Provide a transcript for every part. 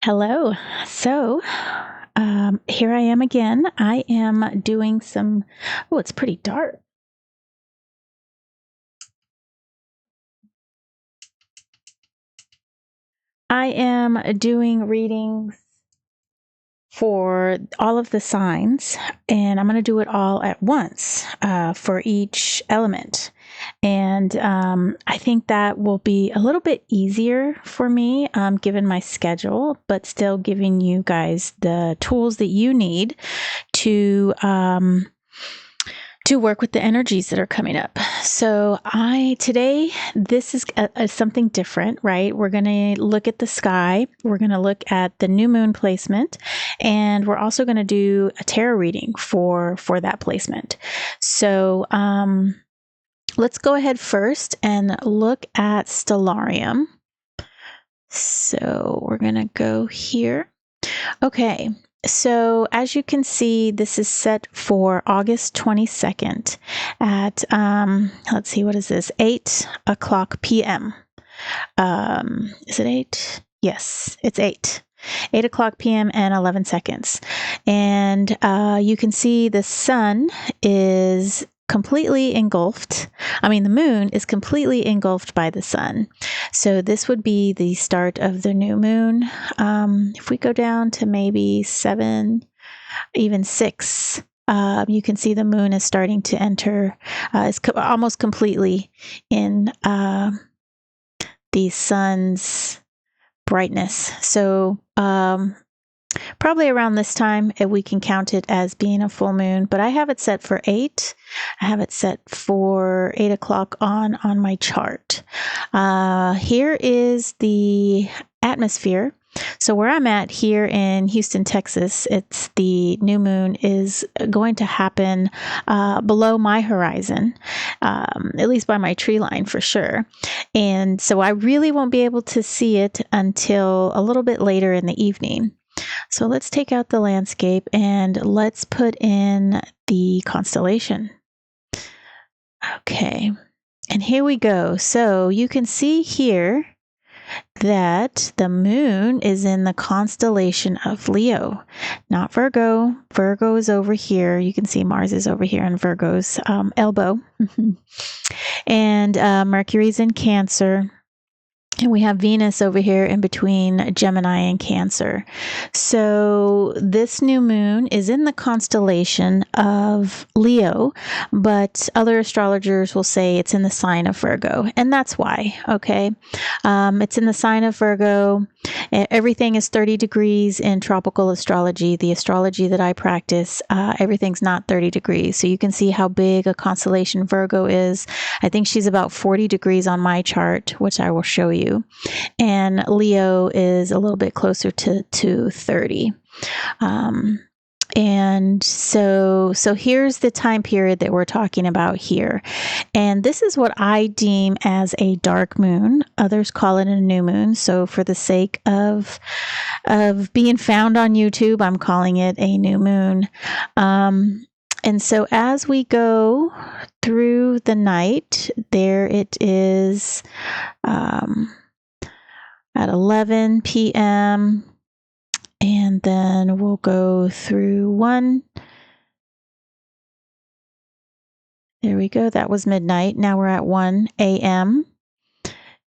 Hello. So, here I am again. I am doing some, oh, it's pretty dark. I am doing readings for all of the signs, and I'm going to do it all at once for each element. And I think that will be a little bit easier for me given my schedule, but still giving you guys the tools that you need to work with the energies that are coming up. So today, this is something different, right? We're going to look at the sky. We're going to look at the new moon placement, and we're also going to do a tarot reading for that placement. So let's go ahead first and look at Stellarium. So we're going to go here. Okay. So as you can see, this is set for August 22nd at, let's see, what is this? 8 o'clock p.m. Is it 8? Yes, it's 8. 8 o'clock p.m. and 11 seconds. And you can see the sun is completely engulfed. The moon is completely engulfed by the sun. So this would be the start of the new moon. If we go down to maybe 7, even 6, you can see the moon is starting to enter, it's almost completely in the sun's brightness. So probably around this time, we can count it as being a full moon, but I have it set for 8. I have it set for 8 o'clock on my chart. Here is the atmosphere. So where I'm at here in Houston, Texas, it's the new moon is going to happen below my horizon, at least by my tree line for sure. And so I really won't be able to see it until a little bit later in the evening. So let's take out the landscape and let's put in the constellation. Okay, and here we go. So you can see here that the moon is in the constellation of Leo, not Virgo. Virgo is over here. You can see Mars is over here in Virgo's elbow. And Mercury's in Cancer. And we have Venus over here in between Gemini and Cancer. So this new moon is in the constellation of Leo, but other astrologers will say it's in the sign of Virgo. And that's why, okay? It's in the sign of Virgo. Everything is 30 degrees in tropical astrology. The astrology that I practice, everything's not 30 degrees. So you can see how big a constellation Virgo is. I think she's about 40 degrees on my chart, which I will show you. And Leo is a little bit closer to 30. And so here's the time period that we're talking about here. And this is what I deem as a dark moon. Others call it a new moon. So for the sake of being found on YouTube, I'm calling it a new moon. And so as we go through the night, there it is at 11 p.m. And then we'll go through 1. There we go. That was midnight. Now we're at 1 a.m.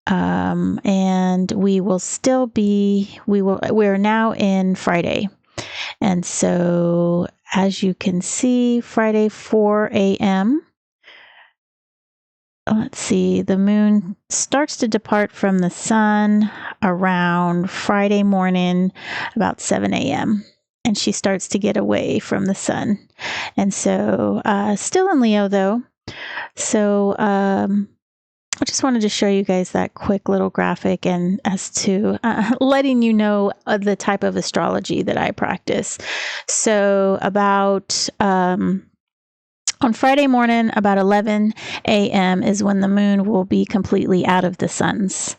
And we will still be, we're now in Friday. And so as you can see, Friday, 4 a.m. Let's see, the moon starts to depart from the sun around Friday morning, about 7 a.m. And she starts to get away from the sun. And so, still in Leo though. So, I just wanted to show you guys that quick little graphic and as to letting you know the type of astrology that I practice. So about, on Friday morning, about 11 a.m. is when the moon will be completely out of the sun's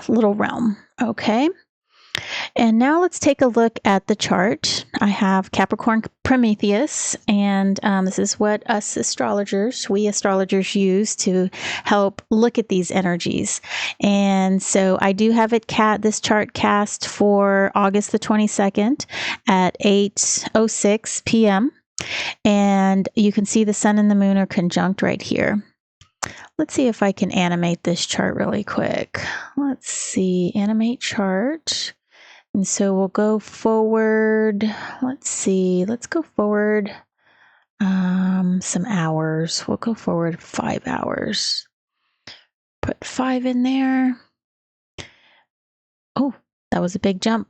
little realm, okay? And now let's take a look at the chart. I have Capricorn Prometheus, and this is what we astrologers use to help look at these energies. And so I do have this chart cast for August the 22nd at 8:06 p.m. And you can see the sun and the moon are conjunct right here. Let's see if I can animate this chart really quick. Let's see, animate chart. And so we'll go forward. Let's see, let's go forward some hours. We'll go forward 5 hours. Put 5 in there. Oh, that was a big jump.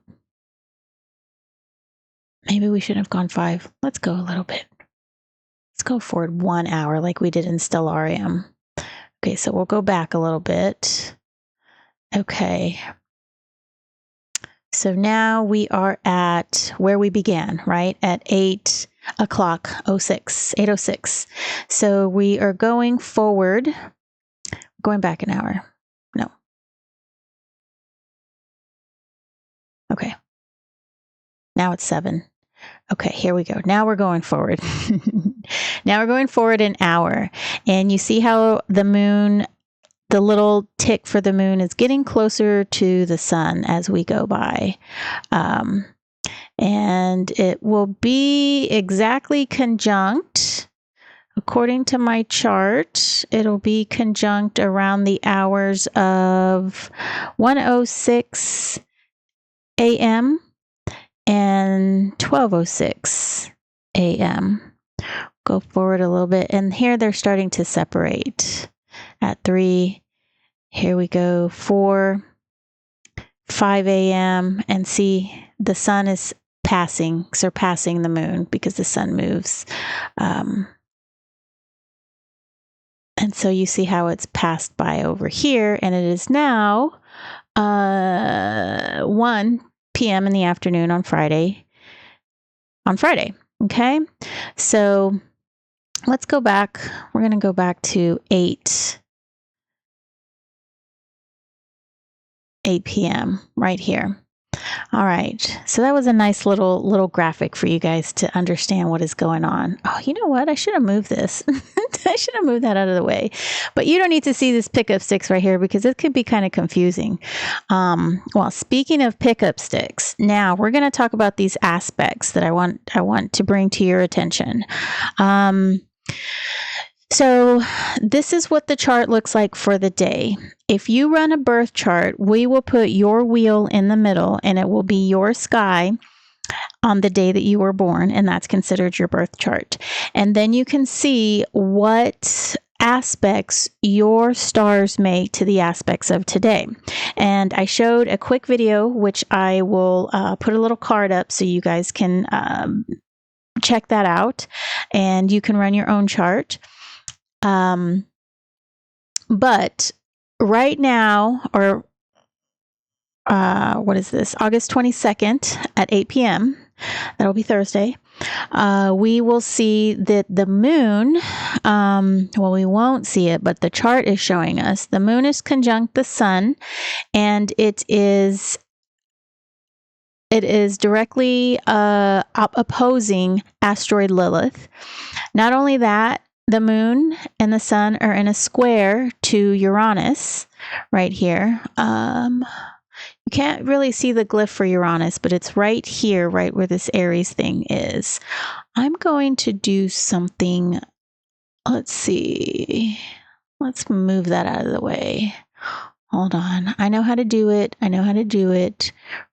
Maybe we shouldn't have gone 5. Let's go a little bit. Let's go forward 1 hour like we did in Stellarium. Okay, so we'll go back a little bit. Okay. So now we are at where we began, right? At 8:06. So we are going forward, going back an hour. No. Okay. Now it's 7. Okay, here we go. Now we're going forward. Now we're going forward an hour. And you see how the moon, the little tick for the moon is getting closer to the sun as we go by. And it will be exactly conjunct. According to my chart, it'll be conjunct around the hours of 1:06 a.m. and 12:06 a.m. Go forward a little bit. And here they're starting to separate at 3. Here we go, 4, 5 a.m. And see the sun is surpassing the moon because the sun moves. And so you see how it's passed by over here, and it is now 1 p.m. in the afternoon on Friday. Okay, so let's go back. We're going to go back to 8 p.m. right here. All right, so that was a nice little graphic for you guys to understand what is going on. Oh, you know what? I should have moved this. I should have moved that out of the way. But you don't need to see this pickup sticks right here because it could be kind of confusing. Well, speaking of pickup sticks, now we're going to talk about these aspects that I want to bring to your attention. So this is what the chart looks like for the day. If you run a birth chart, we will put your wheel in the middle and it will be your sky on the day that you were born, and that's considered your birth chart. And then you can see what aspects your stars make to the aspects of today. And I showed a quick video, which I will put a little card up so you guys can check that out and you can run your own chart. But right now, or what is this? August 22nd at 8 p.m. That'll be Thursday. We will see that the moon, well, we won't see it, but the chart is showing us the moon is conjunct the sun, and it is directly opposing asteroid Lilith. Not only that, the moon and the sun are in a square to Uranus right here. You can't really see the glyph for Uranus, but it's right here, right where this Aries thing is. I'm going to do something. Let's see. Let's move that out of the way. Hold on. I know how to do it.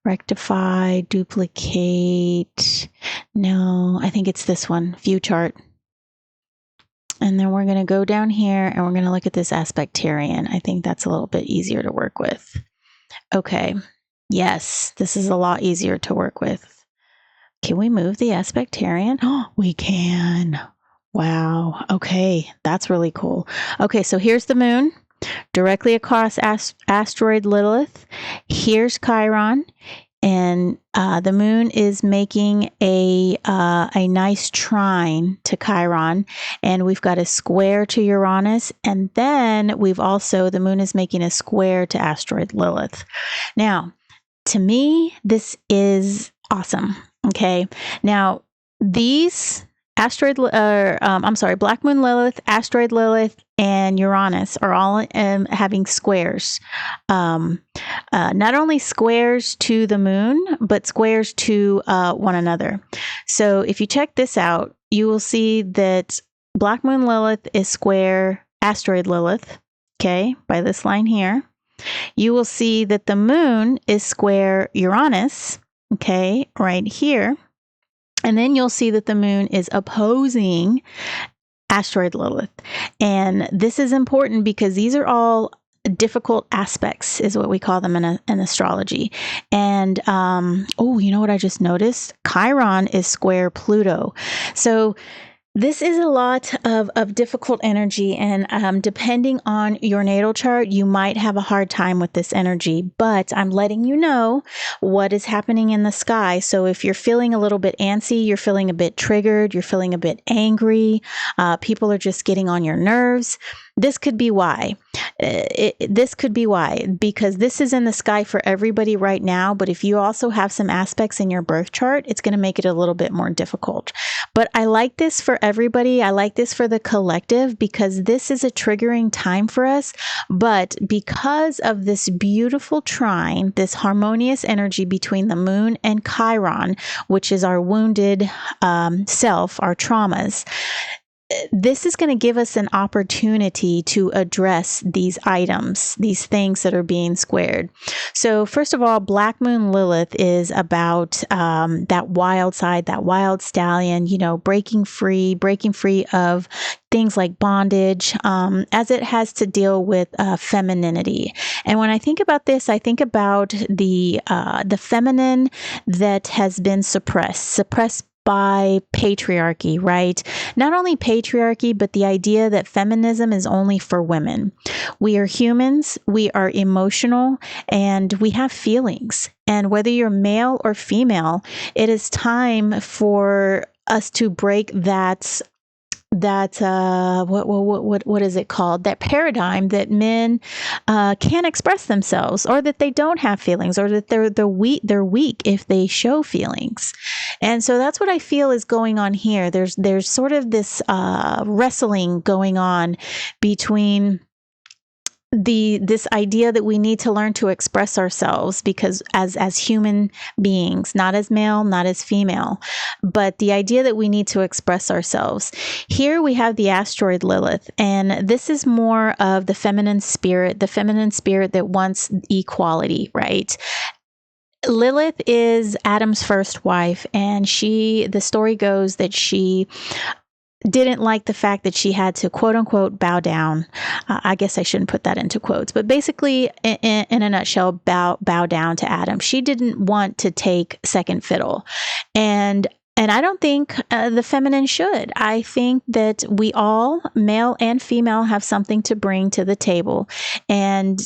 Rectify, duplicate. No, I think it's this one. View chart. And then we're going to go down here and we're going to look at this aspectarian. I think that's a little bit easier to work with. Okay. Yes, this is a lot easier to work with. Can we move the aspectarian? Oh, we can. Wow. Okay. That's really cool. Okay. So here's the moon directly across asteroid Lilith. Here's Chiron. And the moon is making a nice trine to Chiron, and we've got a square to Uranus, and then the moon is making a square to asteroid Lilith. Now, to me, this is awesome. Okay. Now, these Black Moon Lilith, Asteroid Lilith, and Uranus are all having squares. Not only squares to the moon, but squares to one another. So if you check this out, you will see that Black Moon Lilith is square Asteroid Lilith, okay, by this line here. You will see that the moon is square Uranus, okay, right here. And then you'll see that the moon is opposing Asteroid Lilith. And this is important because these are all difficult aspects, is what we call them in astrology. And, you know what I just noticed? Chiron is square Pluto. So this is a lot of difficult energy, and depending on your natal chart, you might have a hard time with this energy, but I'm letting you know what is happening in the sky. So if you're feeling a little bit antsy, you're feeling a bit triggered, you're feeling a bit angry, people are just getting on your nerves, this could be why. This could be why, because this is in the sky for everybody right now. But if you also have some aspects in your birth chart, it's going to make it a little bit more difficult. But I like this for everybody. I like this for the collective because this is a triggering time for us. But because of this beautiful trine, this harmonious energy between the moon and Chiron, which is our wounded self, our traumas, this is going to give us an opportunity to address these items, these things that are being squared. So first of all, Black Moon Lilith is about that wild side, that wild stallion, breaking free of things like bondage, as it has to deal with femininity. And when I think about this, I think about the feminine that has been suppressed by patriarchy, right? Not only patriarchy, but the idea that feminism is only for women. We are humans, we are emotional, and we have feelings. And whether you're male or female, it is time for us to break that what is it called? That paradigm that men can't express themselves, or that they don't have feelings, or that they're weak if they show feelings. And so that's what I feel is going on here. There's sort of this wrestling going on between this idea that we need to learn to express ourselves, because as human beings, not as male, not as female, but the idea that we need to express ourselves. Here we have the asteroid Lilith, and this is more of the feminine spirit that wants equality, right? Lilith is Adam's first wife, and the story goes that she didn't like the fact that she had to, quote unquote, bow down. I guess I shouldn't put that into quotes, but basically, in a nutshell, bow down to Adam. She didn't want to take second fiddle. And I don't think the feminine should. I think that we all, male and female, have something to bring to the table. And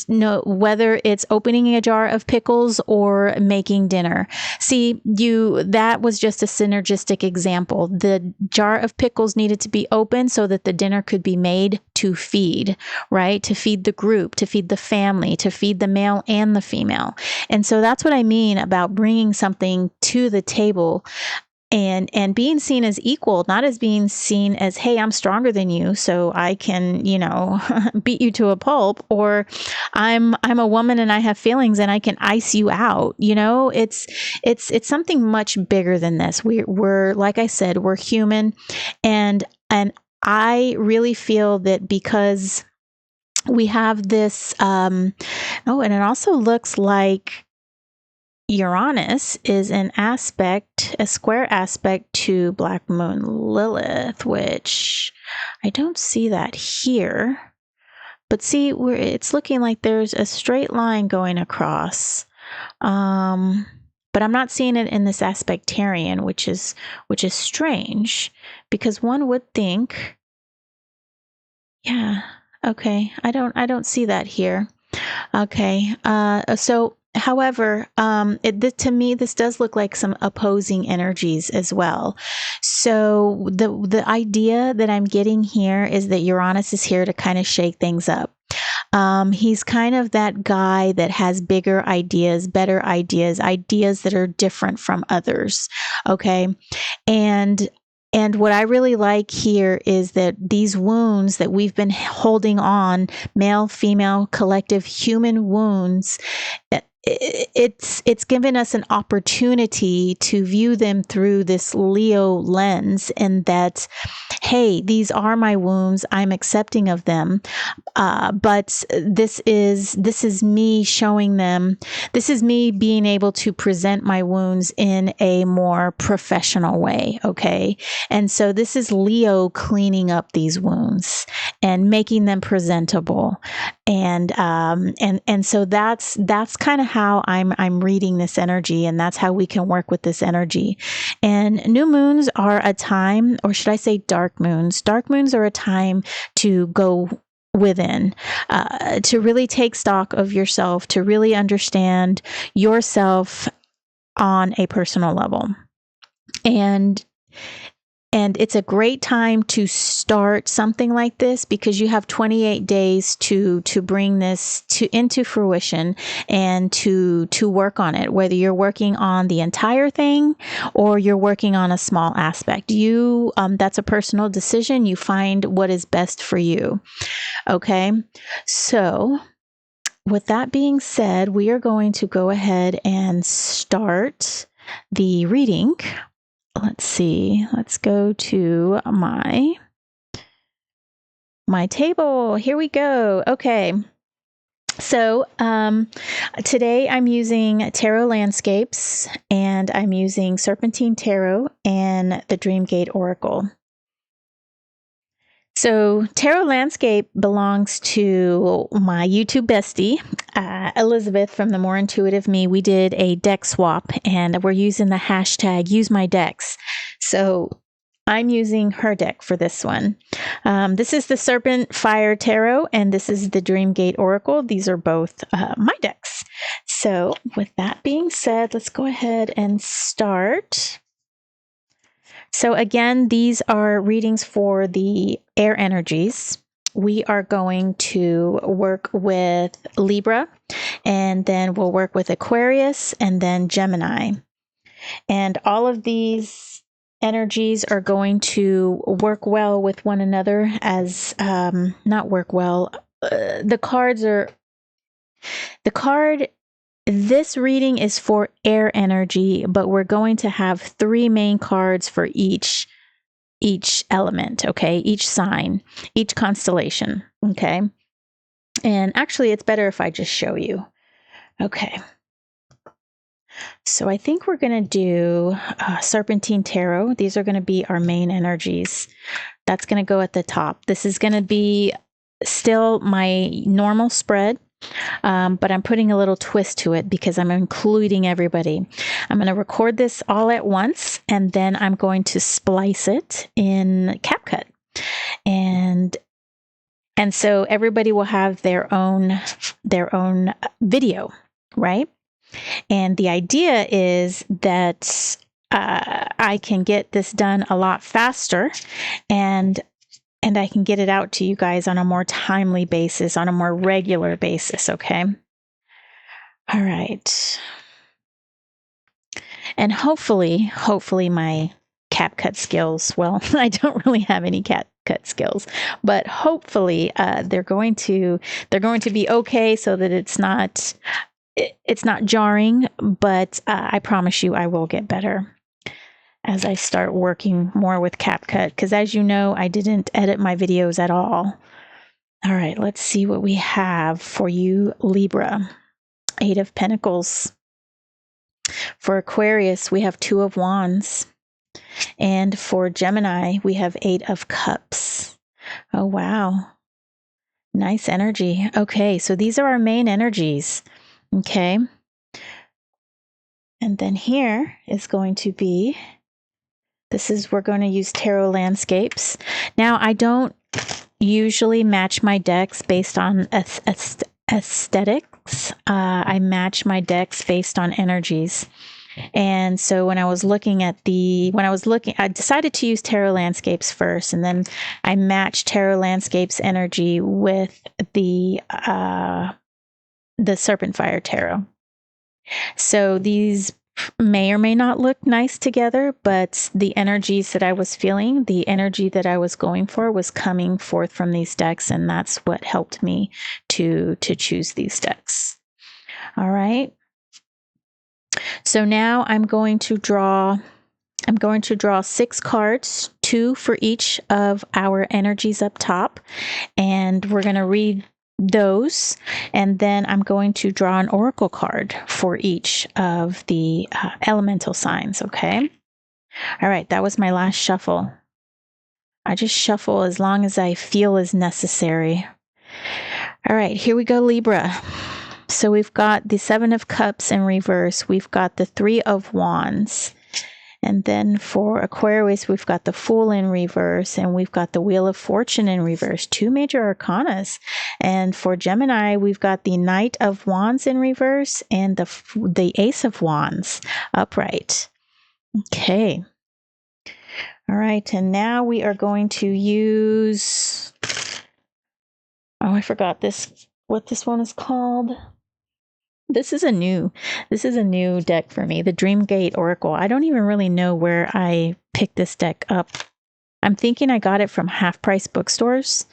whether it's opening a jar of pickles or making dinner. See, that was just a synergistic example. The jar of pickles needed to be opened so that the dinner could be made to feed, right? To feed the group, to feed the family, to feed the male and the female. And so that's what I mean about bringing something to the table. And being seen as equal, not as being seen as, hey, I'm stronger than you, so I can, beat you to a pulp, or I'm a woman and I have feelings and I can ice you out. It's something much bigger than this. We're like I said, we're human, and I really feel that because we have this, and it also looks like Uranus is a square aspect to Black Moon Lilith, which I don't see that here. But see, it's looking like there's a straight line going across. But I'm not seeing it in this aspectarian, which is strange, because one would think, yeah, okay, I don't see that here. Okay, so however, to me, this does look like some opposing energies as well. So the idea that I'm getting here is that Uranus is here to kind of shake things up. He's kind of that guy that has bigger ideas, better ideas, ideas that are different from others. Okay. And what I really like here is that these wounds that we've been holding on, male, female, collective human wounds, it's given us an opportunity to view them through this Leo lens, and that, hey, these are my wounds. I'm accepting of them. But this is me showing them. This is me being able to present my wounds in a more professional way. Okay. And so this is Leo cleaning up these wounds and making them presentable. And so that's kind of how I'm reading this energy, and that's how we can work with this energy. And new moons are a time, or should I say dark moons? Dark moons are a time to go within, to really take stock of yourself, to really understand yourself on a personal level. And it's a great time to start something like this, because you have 28 days to bring this into fruition and to work on it, whether you're working on the entire thing or you're working on a small aspect. That's a personal decision. You find what is best for you. Okay. So with that being said, we are going to go ahead and start the reading. Let's see. Let's go to my table. Here we go. Okay. So today I'm using Tarot Landscapes, and I'm using Serpentine Tarot and the Dreamgate Oracle. So Tarot Landscape belongs to my YouTube bestie, Elizabeth from The More Intuitive Me. We did a deck swap, and we're using the hashtag #UseMyDecks. So I'm using her deck for this one. This is the Serpent Fire Tarot, and this is the Dreamgate Oracle. These are both my decks. So with that being said, let's go ahead and start. So again, these are readings for the air energies. We are going to work with Libra, and then we'll work with Aquarius, and then Gemini. And all of these energies are going to work well with one another as, not work well. This reading is for air energy, but we're going to have 3 main cards for each element, okay? Each sign, each constellation, okay? And actually, it's better if I just show you. Okay. So I think we're going to do Serpentine Tarot. These are going to be our main energies. That's going to go at the top. This is going to be still my normal spread. But I'm putting a little twist to it because I'm including everybody. I'm going to record this all at once, and then I'm going to splice it in CapCut. And so everybody will have their own video, right? And the idea is that I can get this done a lot faster, and I can get it out to you guys on a more timely basis, on a more regular basis, okay? All right. And hopefully my CapCut skills, well, I don't really have any CapCut skills, but hopefully they're going to be okay, so that it's not jarring, but I promise you I will get better as I start working more with CapCut, because as you know, I didn't edit my videos at all. All right, let's see what we have for you, Libra. 8 of Pentacles. For Aquarius, we have 2 of Wands. And for Gemini, we have 8 of Cups. Oh, wow. Nice energy. Okay, so these are our main energies. Okay. And then here is going to be, we're going to use Tarot Landscapes. Now, I don't usually match my decks based on aesthetics. I match my decks based on energies. And so when I was looking at I decided to use Tarot Landscapes first, and then I matched Tarot Landscapes energy with the Serpent Fire Tarot. So these may or may not look nice together, but the energies that I was feeling, the energy that I was going for was coming forth from these decks, and that's what helped me to choose these decks. All right. So now I'm going to draw 6 cards, 2 for each of our energies up top, and we're going to read those, and then I'm going to draw an oracle card for each of the elemental signs, okay? All right, that was my last shuffle. I just shuffle as long as I feel is necessary. All right, here we go, Libra. So we've got the 7 of Cups in reverse. We've got the 3 of Wands. And then for Aquarius, we've got the Fool in reverse, and we've got the Wheel of Fortune in reverse, 2 major arcanas. And for Gemini, we've got the Knight of Wands in reverse and the Ace of Wands upright. Okay. All right, and now we are going to use, oh, I forgot what this one is called. This is a new deck for me, the Dreamgate Oracle. I don't even really know where I picked this deck up. I'm thinking I got it from half-price bookstores.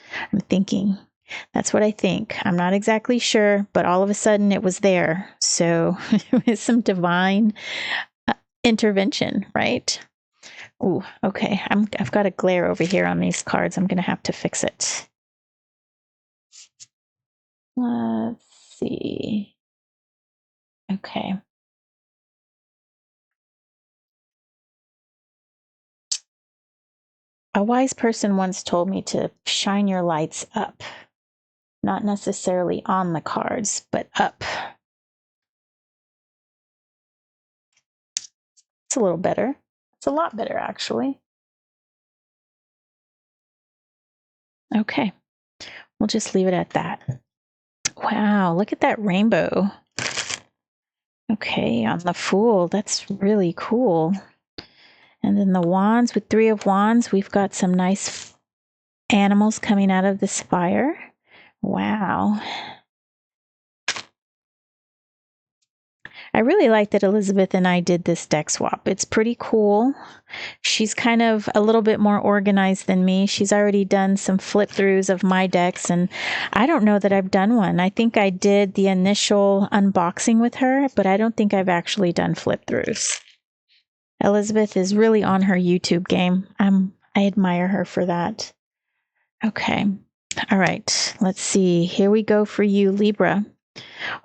That's what I think. I'm not exactly sure, but all of a sudden it was there. So it was some divine intervention, right? Ooh, okay. I've got a glare over here on these cards. I'm going to have to fix it. Let's see. Okay. A wise person once told me to shine your lights up, not necessarily on the cards, but up. It's a little better. It's a lot better, actually. Okay, we'll just leave it at that. Wow, look at that rainbow. Okay, on the Fool, that's really cool. And then the Wands, with 3 of Wands, we've got some nice animals coming out of this fire. Wow. I really like that Elizabeth and I did this deck swap. It's pretty cool. She's kind of a little bit more organized than me. She's already done some flip throughs of my decks, and I don't know that I've done one. I think I did the initial unboxing with her, but I don't think I've actually done flip throughs. Elizabeth is really on her YouTube game. I admire her for that. Okay. All right. Let's see. Here we go for you, Libra.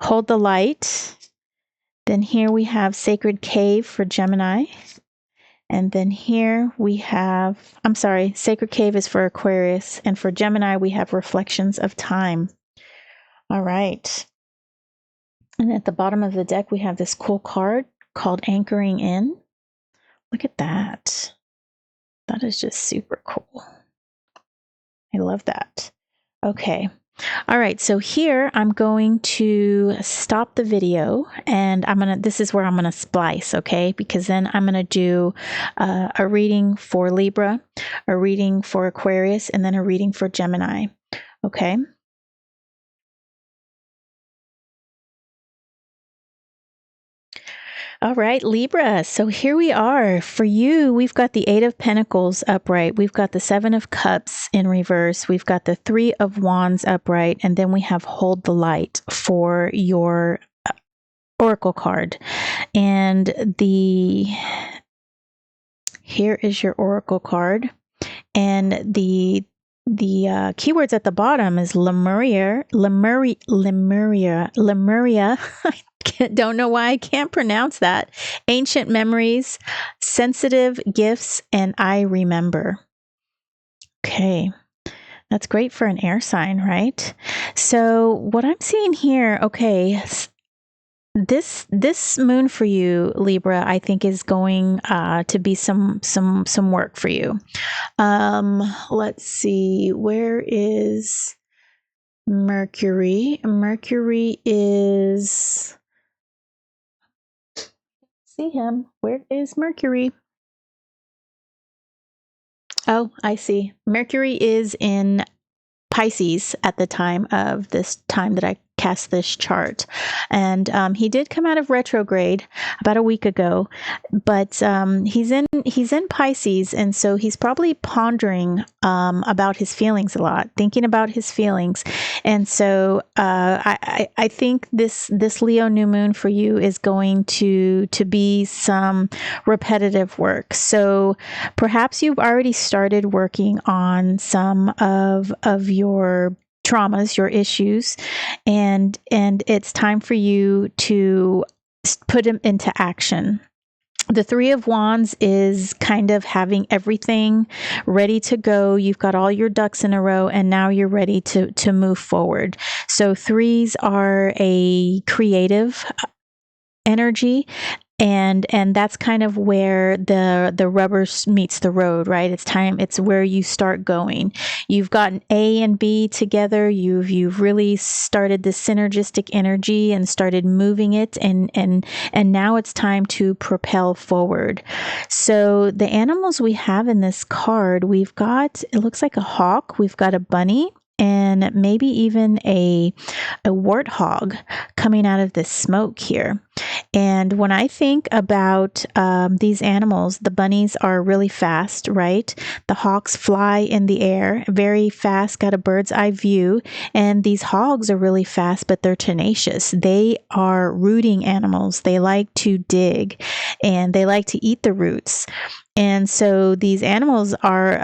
Hold the light. Then here we have Sacred Cave for Gemini. And then here we have, Sacred Cave is for Aquarius. And for Gemini, we have Reflections of Time. All right. And at the bottom of the deck, we have this cool card called Anchoring In. Look at that. That is just super cool. I love that. Okay. All right, so here I'm going to stop the video, and this is where I'm gonna splice, okay? Because then I'm gonna do a reading for Libra, a reading for Aquarius, and then a reading for Gemini, okay? All right, Libra. So here we are. For you, we've got the 8 of Pentacles upright. We've got the 7 of Cups in reverse. We've got the 3 of Wands upright. And then we have Hold the Light for your oracle card. And here is your oracle card. And the keywords at the bottom is Lemuria. Don't know why I can't pronounce that. Ancient memories, sensitive gifts, and I remember. Okay. That's great for an air sign, right? So what I'm seeing here, okay, this moon for you, Libra, I think is going to be some work for you. Let's see, where is Mercury? Mercury is, see him. Where is Mercury? Oh, I see. Mercury is in Pisces at the time of this time that I cast this chart. And he did come out of retrograde about a week ago, but he's in Pisces, and so he's probably pondering about his feelings a lot, thinking about his feelings. And so I think this Leo new moon for you is going to be some repetitive work. So perhaps you've already started working on some of your traumas, your issues, and it's time for you to put them into action. The Three of Wands is kind of having everything ready to go. You've got all your ducks in a row, and now you're ready to move forward. So threes are a creative energy, and that's kind of where the rubber meets the road, right? It's where you start going. You've gotten A and B together. You've really started this synergistic energy and started moving it, and now it's time to propel forward. So the animals we have in this card, we've got, it looks like a hawk, we've got a bunny, and maybe even a warthog coming out of this smoke here. And when I think about these animals, the bunnies are really fast, right? The hawks fly in the air, very fast, got a bird's eye view. And these hogs are really fast, but they're tenacious. They are rooting animals. They like to dig, and they like to eat the roots. And so these animals are,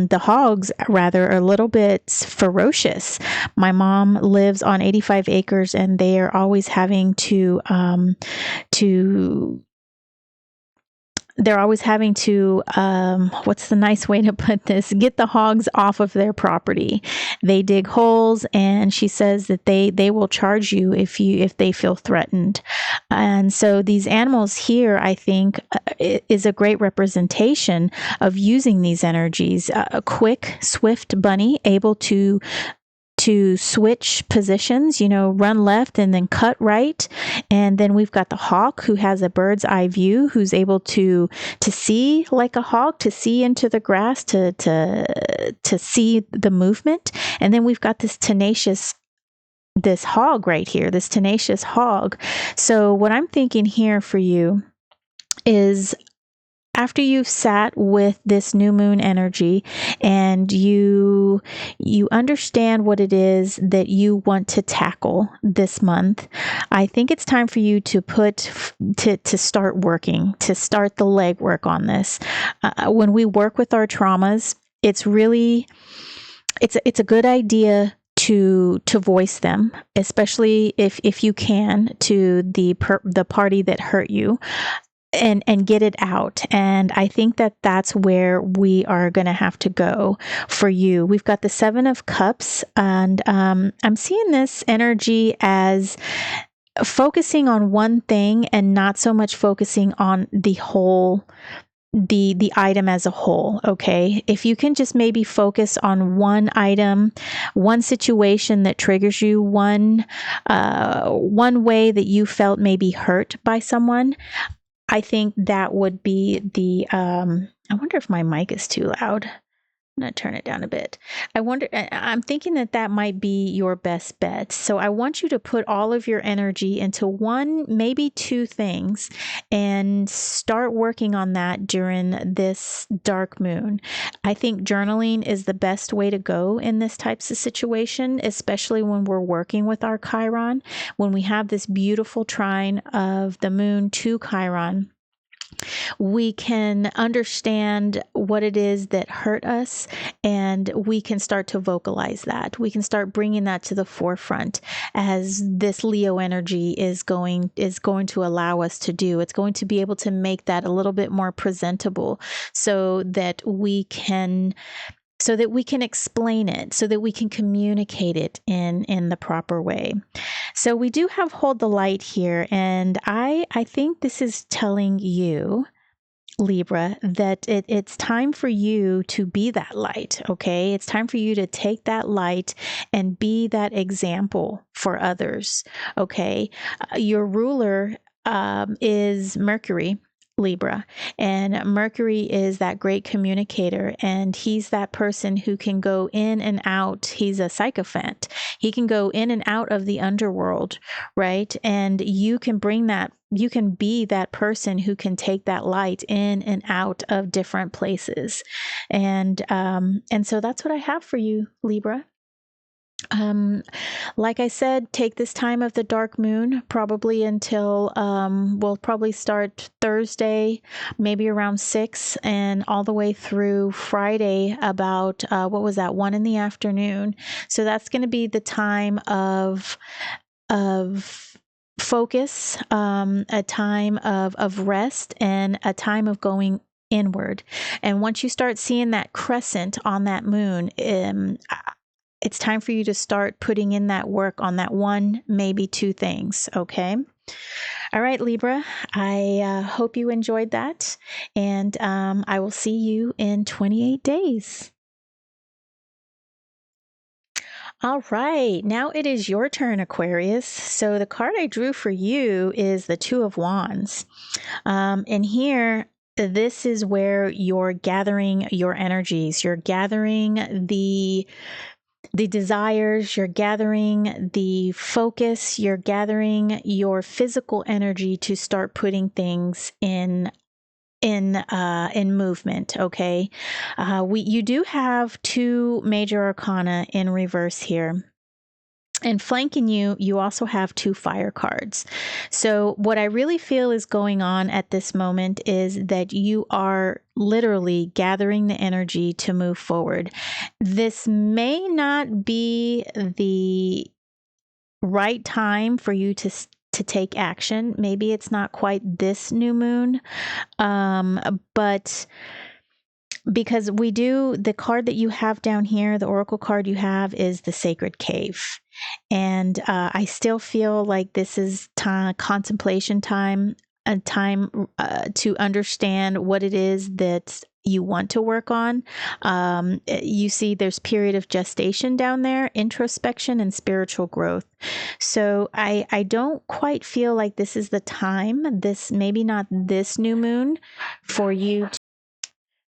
the hogs rather, are a little bit ferocious. My mom lives on 85 acres, and they are always having they're always having to, what's the nice way to put this? Get the hogs off of their property. They dig holes, and she says that they will charge you if they feel threatened. And so these animals here, I think, is a great representation of using these energies. A quick, swift bunny able to switch positions, run left and then cut right. And then we've got the hawk, who has a bird's eye view, who's able to see like a hawk, to see into the grass, to see the movement. And then we've got this hog right here, this tenacious hog. So what I'm thinking here for you is, after you've sat with this new moon energy and you understand what it is that you want to tackle this month, I think it's time for you to start working, to start the legwork on this. When we work with our traumas, it's a good idea to voice them, especially if you can, to the party that hurt you. And get it out. And I think that's where we are going to have to go for you. We've got the Seven of Cups, and I'm seeing this energy as focusing on one thing and not so much focusing on the whole, the item as a whole. Okay. If you can just maybe focus on one item, one situation that triggers you, one way that you felt maybe hurt by someone, I think that would be I wonder if my mic is too loud. I'm going to turn it down a bit. I'm thinking that might be your best bet. So I want you to put all of your energy into one, maybe two things, and start working on that during this dark moon. I think journaling is the best way to go in this types of situation, especially when we're working with our Chiron. When we have this beautiful trine of the moon to Chiron, we can understand what it is that hurt us, and we can start to vocalize that. We can start bringing that to the forefront, as this Leo energy is going to allow us to do. It's going to be able to make that a little bit more presentable, so that we can explain it, so that we can communicate it in the proper way. So we do have Hold the Light here, and I think this is telling you, Libra, that it's time for you to be that light, okay? It's time for you to take that light and be that example for others, okay? Your ruler is Mercury, Libra. And Mercury is that great communicator, and he's that person who can go in and out. He's a sycophant. He can go in and out of the underworld, right? And you can bring that, you can be that person who can take that light in and out of different places. And so that's what I have for you, Libra. Like I said, take this time of the dark moon probably until we'll probably start Thursday, maybe around 6, and all the way through Friday about what was that, 1 in the afternoon. So that's going to be the time of focus, a time of rest, and a time of going inward. And once you start seeing that crescent on that moon, it's time for you to start putting in that work on that 1, maybe 2 things, okay? All right, Libra, I hope you enjoyed that, and I will see you in 28 days. All right, now it is your turn, Aquarius. So the card I drew for you is the 2 of Wands. And here, this is where you're gathering your energies. You're gathering the desires, you're gathering the focus, you're gathering your physical energy to start putting things in movement. Okay, you do have 2 major arcana in reverse here. And flanking you, you also have 2 fire cards. So what I really feel is going on at this moment is that you are literally gathering the energy to move forward. This may not be the right time for you to take action. Maybe it's not quite this new moon, but because the card that you have down here, the oracle card you have is the Sacred Cave. And I still feel like this is contemplation time, a time to understand what it is that you want to work on. You see there's period of gestation down there, introspection and spiritual growth. So I don't quite feel like this is the time, maybe not this new moon, for you to.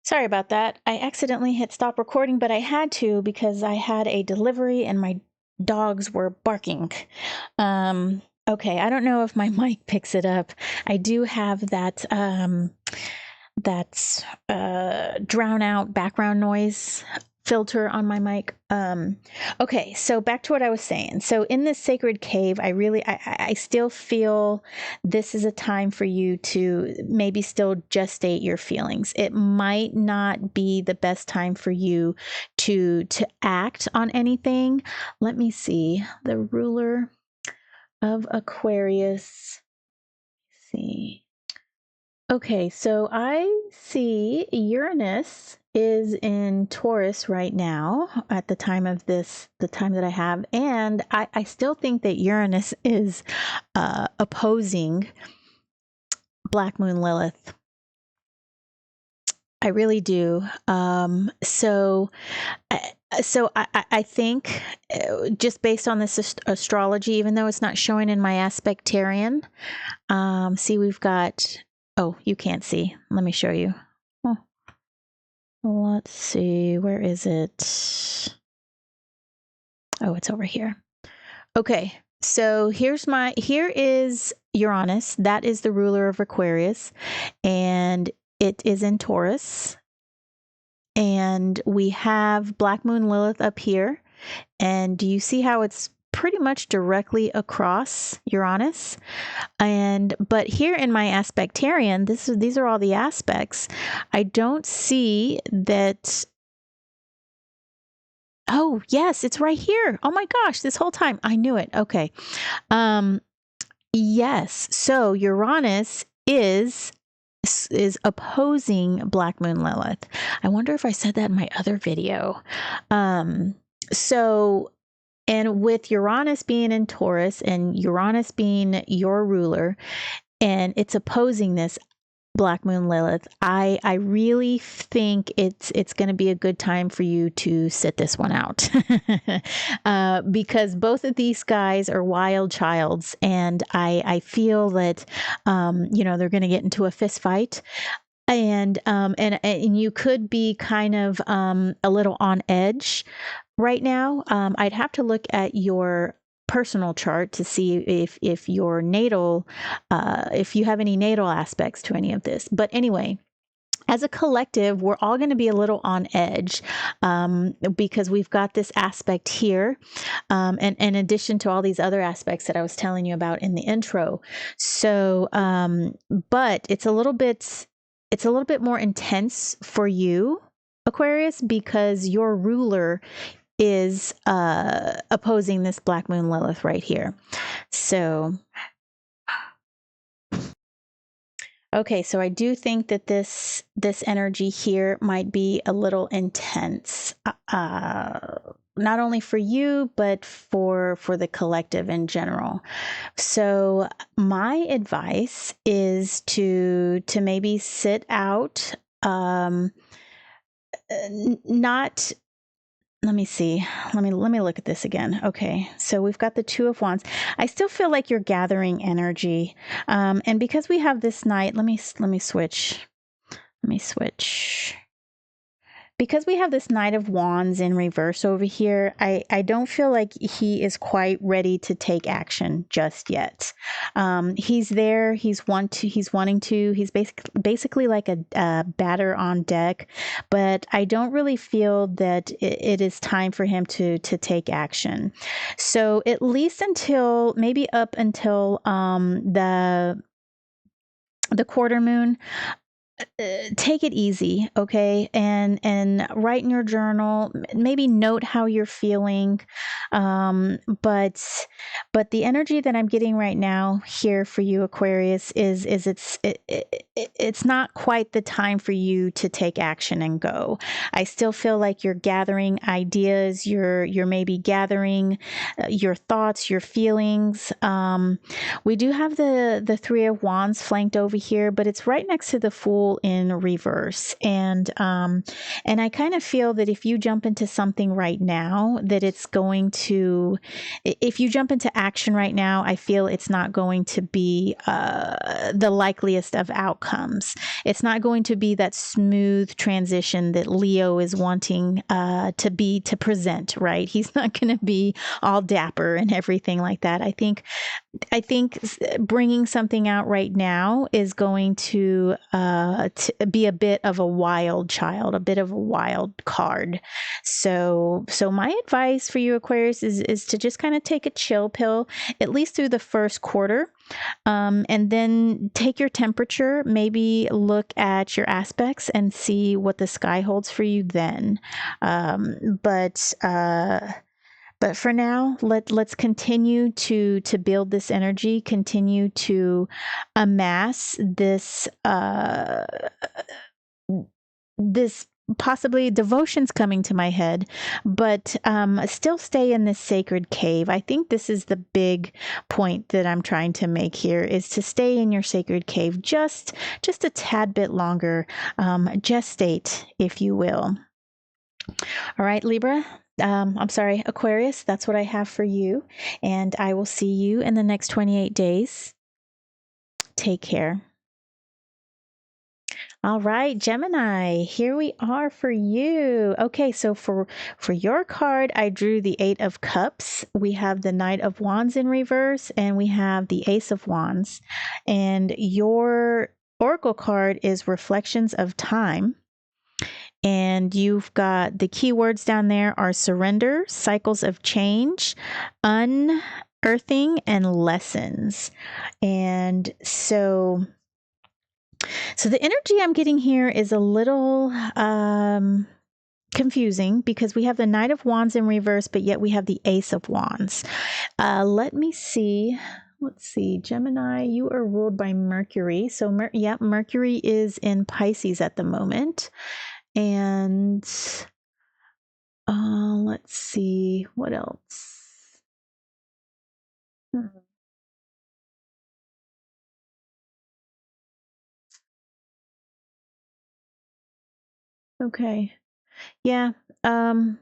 Sorry about that. I accidentally hit stop recording, but I had to because I had a delivery and my dogs were barking. Okay, I don't know if my mic picks it up. I do have that drown out background noise filter on my mic. Okay, so back to what I was saying. So in this Sacred Cave, I still feel this is a time for you to maybe still gestate your feelings. It might not be the best time for you to act on anything. Let me see. The ruler of Aquarius. Let's see. Okay, so I see Uranus is in Taurus right now at the time of this, the time that I have. And I still think that Uranus is opposing Black Moon Lilith. I really do. So I think just based on this astrology, even though it's not showing in my aspectarian, see, we've got, oh, you can't see. Let me show you. Oh. Let's see, where is it? Oh, it's over here. Okay, so here is Uranus. That is the ruler of Aquarius, and it is in Taurus. And we have Black Moon Lilith up here. And do you see how it's pretty much directly across Uranus? But here in my aspectarian, these are all the aspects. I don't see that. Oh, yes, it's right here. Oh my gosh, this whole time I knew it. Okay. Yes. So Uranus is opposing Black Moon Lilith. I wonder if I said that in my other video. And with Uranus being in Taurus and Uranus being your ruler, and it's opposing this, Black Moon Lilith, I really think it's going to be a good time for you to sit this one out, because both of these guys are wild childs, and I feel that they're going to get into a fist fight. And you could be kind of a little on edge right now. I'd have to look at your personal chart to see if your natal, if you have any natal aspects to any of this. But anyway, as a collective, we're all going to be a little on edge because we've got this aspect here, and in addition to all these other aspects that I was telling you about in the intro. So, but it's a little bit more intense for you, Aquarius, because your ruler is opposing this Black Moon Lilith right here. So, okay, so I do think that this energy here might be a little intense, not only for you but for the collective in general. So my advice is to maybe sit out, not. Let me see. Let me look at this again. Okay, so we've got the Two of Wands. I still feel like you're gathering energy, and because we have this Knight, let me switch. Let me switch. Because we have this Knight of Wands in reverse over here, I don't feel like he is quite ready to take action just yet. He's there. He's wanting to. He's basically like a batter on deck, but I don't really feel that it is time for him to take action. So at least until maybe up until the quarter moon, take it easy, okay? And write in your journal, maybe note how you're feeling. But the energy that I'm getting right now here for you, Aquarius, is it's not quite the time for you to take action and go. I still feel like you're gathering ideas. You're maybe gathering your thoughts, your feelings. We do have the Three of Wands flanked over here, but it's right next to the Fool in reverse. And I kind of feel that if you jump into something right now, that it's going to, if you jump into action right now, I feel it's not going to be the likeliest of outcomes. It's not going to be that smooth transition that Leo is wanting to present, right? He's not going to be all dapper and everything like that. I think bringing something out right now is going to be a bit of a wild child, a bit of a wild card. So my advice for you, Aquarius, is to just kind of take a chill pill, at least through the first quarter. And then take your temperature, maybe look at your aspects and see what the sky holds for you then. But for now, let's continue to build this energy, continue to amass this this possibly devotion's coming to my head, but still stay in this sacred cave. I think this is the big point that I'm trying to make here, is to stay in your sacred cave just a tad bit longer, gestate, if you will. All right, Libra. I'm sorry, Aquarius, that's what I have for you. And I will see you in the next 28 days. Take care. All right, Gemini, here we are for you. Okay, so for your card, I drew the Eight of Cups. We have the Knight of Wands in reverse, and we have the Ace of Wands. And your Oracle card is Reflections of Time. And you've got the keywords down there are surrender, cycles of change, unearthing, and lessons. And so the energy I'm getting here is a little confusing because we have the Knight of Wands in reverse, but yet we have the Ace of Wands. Let me see. Let's see, Gemini, you are ruled by Mercury. So, Mercury is in Pisces at the moment. And let's see, what else? Okay. Yeah. Um,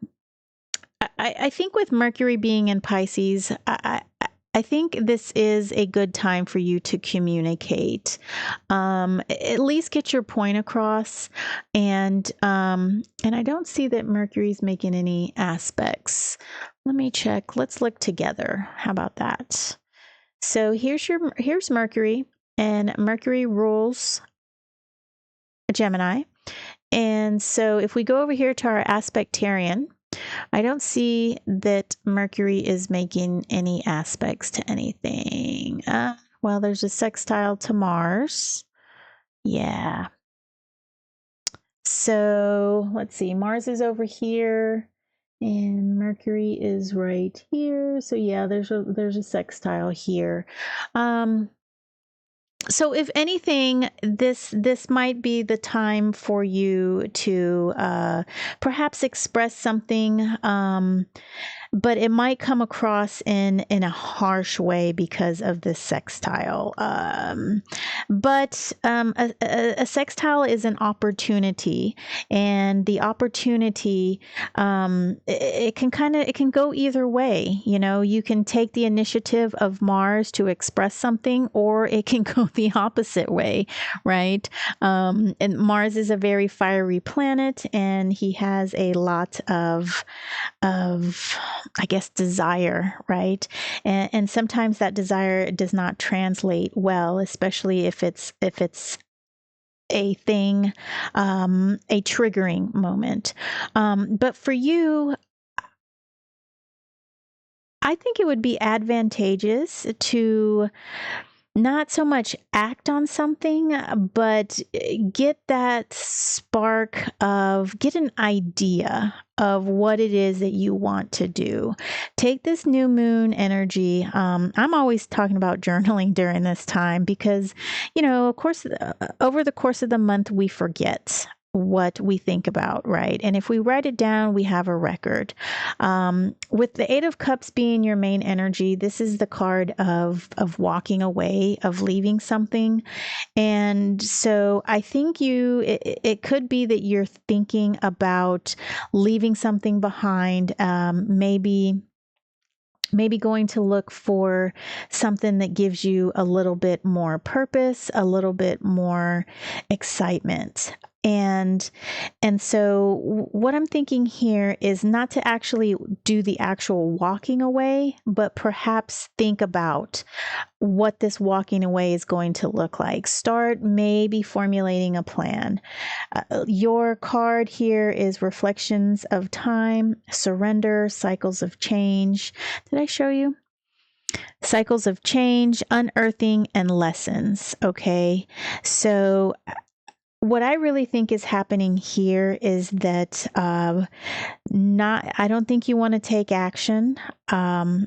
I think with Mercury being in Pisces, I think this is a good time for you to communicate. At least get your point across. And I don't see that Mercury's making any aspects. Let me check. Let's look together. How about that? So here's Mercury, and Mercury rules Gemini. And so if we go over here to our aspectarian, I don't see that Mercury is making any aspects to anything. Well, there's a sextile to Mars. Yeah. So let's see. Mars is over here, and Mercury is right here. So yeah, there's a sextile here. So if anything, this might be the time for you to perhaps express something, but it might come across in a harsh way because of this sextile. But a sextile is an opportunity, and the opportunity, it can go either way. You know, you can take the initiative of Mars to express something, or it can go the opposite way, right? And Mars is a very fiery planet, and he has a lot of I guess desire, right? And sometimes that desire does not translate well, especially if it's a thing, a triggering moment. But for you, I think it would be advantageous to not so much act on something, but get that spark of, get an idea of what it is that you want to do. Take this new moon energy. I'm always talking about journaling during this time because, you know, of course, over the course of the month, we forget what we think about, right? And if we write it down, we have a record. With the Eight of Cups being your main energy, this is the card of walking away, of leaving something. And so I think it could be that you're thinking about leaving something behind, maybe going to look for something that gives you a little bit more purpose, a little bit more excitement. And so what I'm thinking here is not to actually do the actual walking away, but perhaps think about what this walking away is going to look like. Start maybe formulating a plan. Your card here is Reflections of Time, Surrender, Cycles of Change. Did I show you? Cycles of Change, Unearthing, and Lessons. Okay. So what I really think is happening here is that I don't think you want to take action.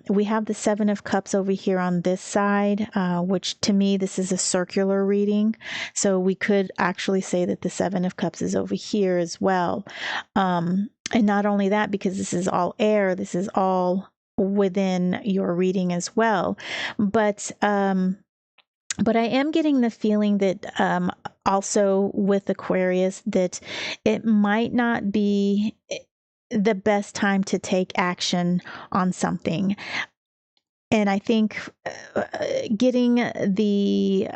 We have the Seven of Cups over here on this side, which to me, this is a circular reading. So we could actually say that the Seven of Cups is over here as well. And not only that, because this is all air, this is all within your reading as well. But I am getting the feeling that also with Aquarius that it might not be the best time to take action on something. And I think getting the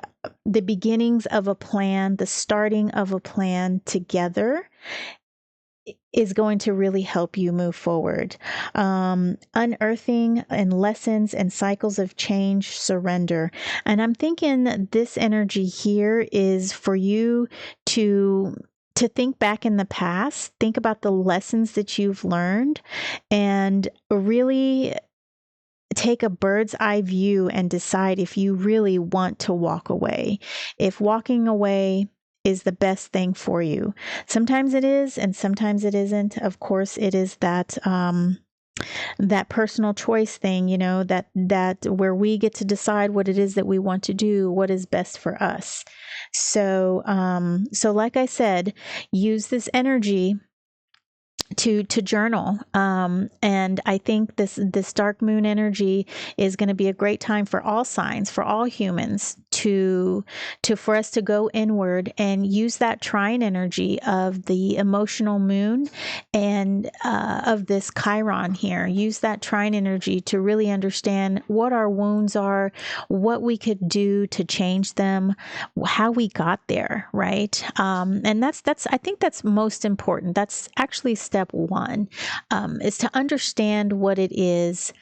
beginnings of a plan, the starting of a plan together is going to really help you move forward. Unearthing and lessons and cycles of change, surrender. And I'm thinking this energy here is for you to think back in the past, think about the lessons that you've learned, and really take a bird's eye view and decide if you really want to walk away. If walking away is the best thing for you. Sometimes it is, and sometimes it isn't. Of course, it is that that personal choice thing, you know, that where we get to decide what it is that we want to do, what is best for us. So, like I said, use this energy to journal, and I think this dark moon energy is going to be a great time for all signs, for all humans for us to go inward and use that trine energy of the emotional moon and of this Chiron here. Use that trine energy to really understand what our wounds are, what we could do to change them, how we got there, right? And that's I think that's most important. That's actually step one, is to understand what it is.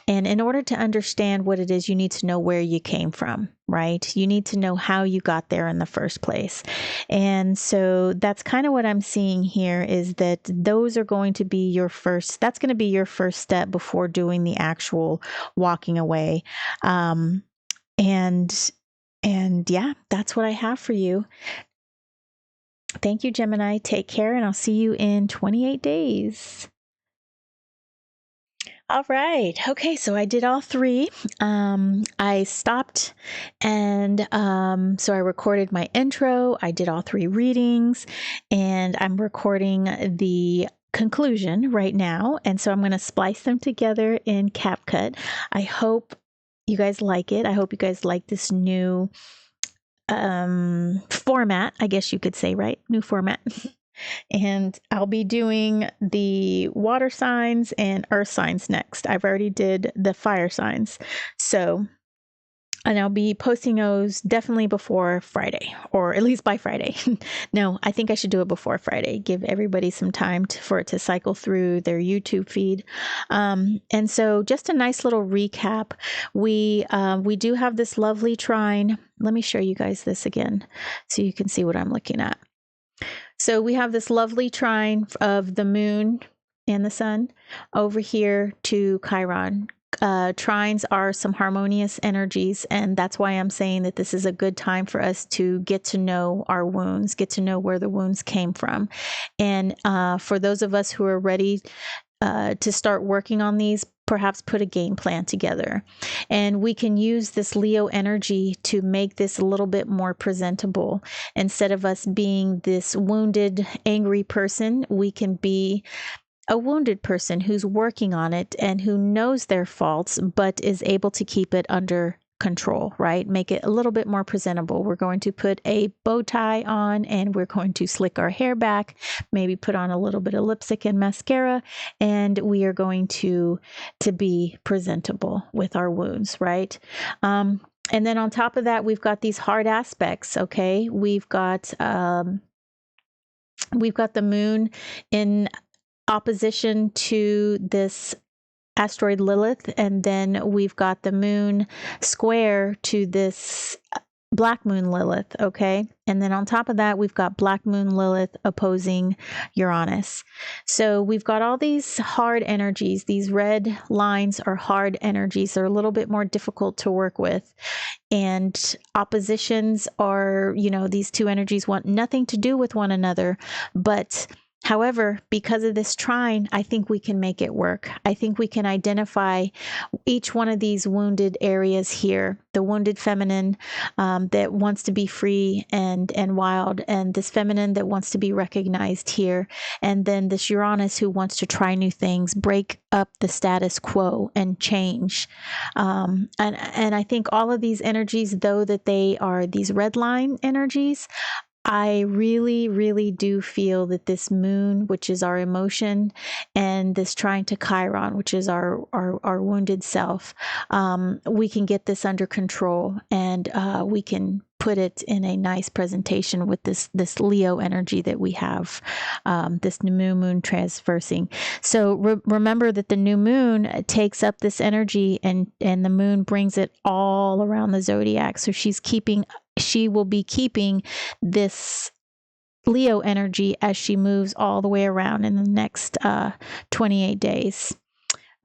And in order to understand what it is, you need to know where you came from, right? You need to know how you got there in the first place. And so that's kind of what I'm seeing here, is that those are going to be your first, that's going to be your first step before doing the actual walking away. And yeah, that's what I have for you. Thank you, Gemini. Take care, and I'll see you in 28 days. All right. Okay, so I did all three. I stopped, and so I recorded my intro. I did all three readings, and I'm recording the conclusion right now. And so I'm going to splice them together in CapCut. I hope you guys like it. I hope you guys like this new format, I guess you could say, right? New format. And I'll be doing the water signs and earth signs next. I've already did the fire signs. And I'll be posting those definitely before Friday, or at least by Friday. No, I think I should do it before Friday. Give everybody some time for it to cycle through their YouTube feed. And so just a nice little recap. We do have this lovely trine. Let me show you guys this again so you can see what I'm looking at. So we have this lovely trine of the moon and the sun over here to Chiron. Trines are some harmonious energies, and that's why I'm saying that this is a good time for us to get to know our wounds, get to know where the wounds came from. And for those of us who are ready to start working on these, perhaps put a game plan together. And we can use this Leo energy to make this a little bit more presentable. Instead of us being this wounded, angry person, we can be a wounded person who's working on it and who knows their faults, but is able to keep it under control, right? Make it a little bit more presentable. We're going to put a bow tie on, and we're going to slick our hair back, maybe put on a little bit of lipstick and mascara, and we are going to be presentable with our wounds, right? And then on top of that, we've got these hard aspects, okay? We've got the moon in opposition to this asteroid Lilith, and then we've got the moon square to this black moon Lilith, okay? And then on top of that, we've got black moon Lilith opposing Uranus. So we've got all these hard energies. These red lines are hard energies. They're a little bit more difficult to work with. And oppositions are, these two energies want nothing to do with one another, but however, because of this trine, I think we can make it work. I think we can identify each one of these wounded areas here, the wounded feminine that wants to be free and wild, and this feminine that wants to be recognized here, and then this Uranus who wants to try new things, break up the status quo and change. And I think all of these energies, though that they are these red line energies, I really, really do feel that this moon, which is our emotion, and this trine to Chiron, which is our wounded self, we can get this under control, and we can put it in a nice presentation with this Leo energy that we have, this new moon traversing. So remember that the new moon takes up this energy, and the moon brings it all around the zodiac. So she will be keeping this Leo energy as she moves all the way around in the next 28 days.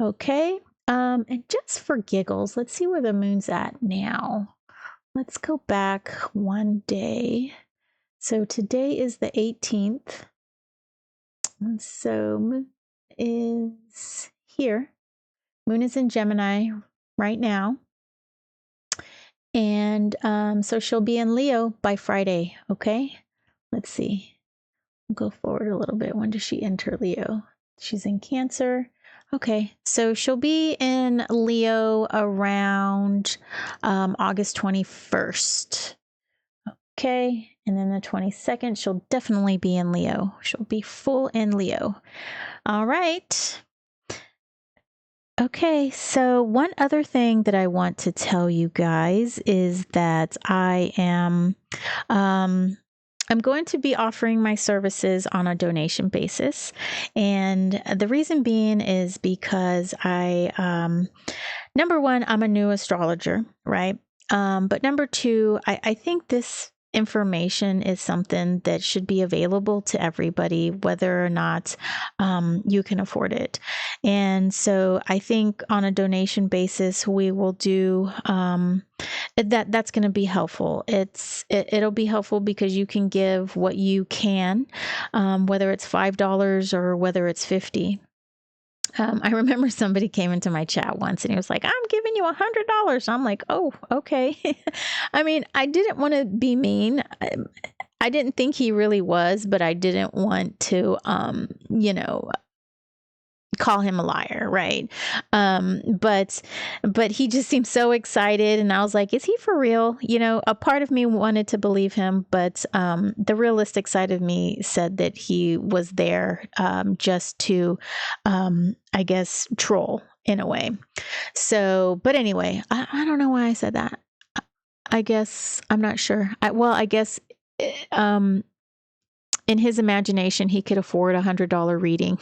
Okay. And just for giggles, let's see where the moon's at now. Let's go back one day. So today is the 18th. And so moon is here. Moon is in Gemini right now. And so she'll be in Leo by Friday, okay? Let's see. We'll go forward a little bit. When does she enter Leo? She's in Cancer. Okay, so she'll be in Leo around August 21st. Okay, and then the 22nd, she'll definitely be in Leo. She'll be full in Leo. All right. Okay, so one other thing that I want to tell you guys is that I'm going to be offering my services on a donation basis. And the reason being is because number one, I'm a new astrologer, right? But number two, I think this information is something that should be available to everybody, whether or not you can afford it. And so I think on a donation basis, we will do that's going to be helpful. It'll be helpful because you can give what you can, whether it's $5 or whether it's 50. I remember somebody came into my chat once and he was like, I'm giving you $100. I'm like, oh, okay. I mean, I didn't want to be mean. I didn't think he really was, but I didn't want to, call him a liar, right? But he just seemed so excited, and I was like, is he for real? A part of me wanted to believe him, but the realistic side of me said that he was there just to, I guess, troll in a way. So, but anyway, I don't know why I said that. I guess I'm not sure. I guess in his imagination, he could afford $100 reading.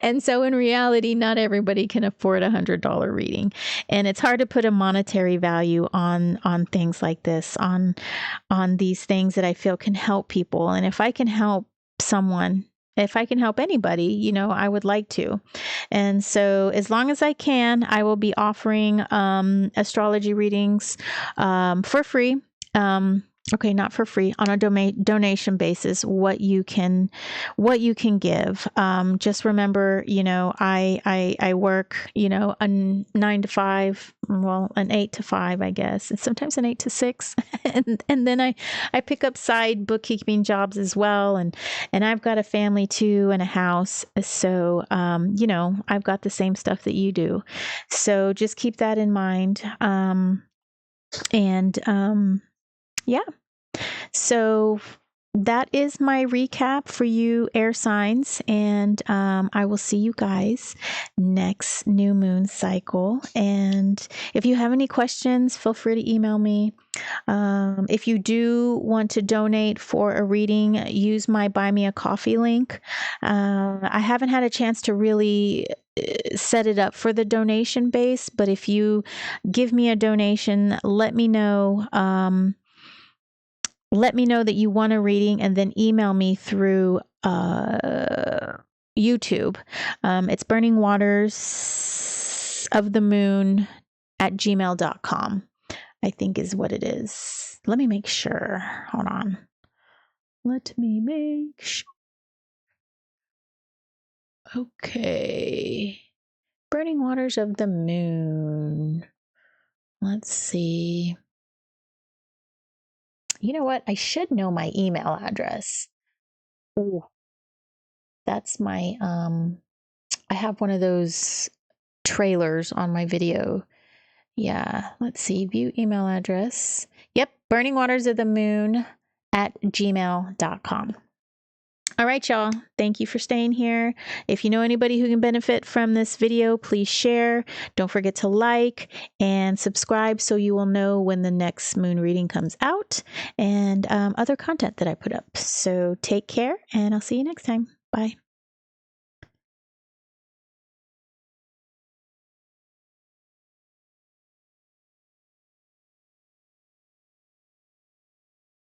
And so in reality, not everybody can afford $100 reading. And it's hard to put a monetary value on things like this, on these things that I feel can help people. And if I can help someone, if I can help anybody, I would like to. And so as long as I can, I will be offering astrology readings for free. Okay, not for free, on a donation basis, what you can give. Just remember, I work, a 9 to 5, well, an 8 to 5, I guess, and sometimes an 8 to 6. and then I pick up side bookkeeping jobs as well. And I've got a family too and a house. So, I've got the same stuff that you do. So just keep that in mind. Yeah. So that is my recap for you air signs, and I will see you guys next new moon cycle. And if you have any questions, feel free to email me. If you do want to donate for a reading, use my Buy Me a Coffee link. I haven't had a chance to really set it up for the donation base, but if you give me a donation, let me know. Let me know that you want a reading, and then email me through YouTube. It's Burning Waters of the Moon at gmail.com, I think is what it is. Let me make sure. Hold on. Let me make sure. Okay. Burning Waters of the Moon. Let's see. You know what? I should know my email address. Ooh. That's my, I have one of those trailers on my video. Yeah, let's see, view email address. Yep, Burning Waters of the Moon at gmail.com. All right, y'all. Thank you for staying here. If you know anybody who can benefit from this video, please share. Don't forget to like and subscribe so you will know when the next moon reading comes out, and other content that I put up. So take care, and I'll see you next time. Bye.